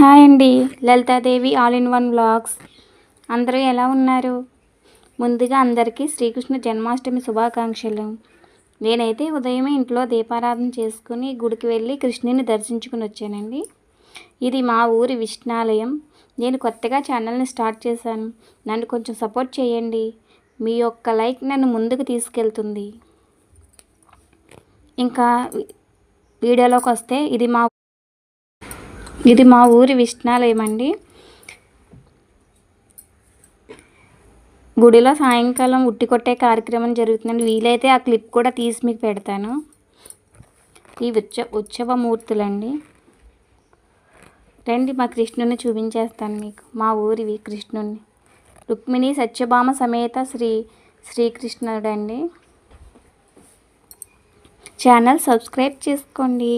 Hi అండి, Lalithadevi all in one vlogs. అందరూ ఎలా ఉన్నారు? ముందుగా అందరికీ శ్రీకృష్ణ జన్మాష్టమి శుభాకాంక్షలు. నేనైతే ఉదయమే ఇంట్లో దీపారాధన చేసుకుని గుడికి వెళ్ళి కృష్ణుని దర్శించుకుని వచ్చానండి. ఇది మా ఊరి విష్ణాలయం. నేను కొత్తగా ఛానల్ని స్టార్ట్ చేశాను. నన్ను కొంచెం సపోర్ట్ చేయండి. మీ యొక్క లైక్ నన్ను ముందుకు తీసుకెళ్తుంది. ఇంకా వీడియోలోకి వస్తే ఇది మా ఊరి విష్ణాలయం అండి. గుడిలో సాయంకాలం ఉట్టి కొట్టే కార్యక్రమం జరుగుతుందండి. వీలైతే ఆ క్లిప్ కూడా తీసి మీకు పెడతాను. ఈ ఉత్సవమూర్తులండి. రండి, మా కృష్ణుని చూపించేస్తాను మీకు. మా ఊరి కృష్ణుని రుక్మిణి సత్యభామ సమేత శ్రీకృష్ణుడు అండి. ఛానల్ సబ్స్క్రైబ్ చేసుకోండి.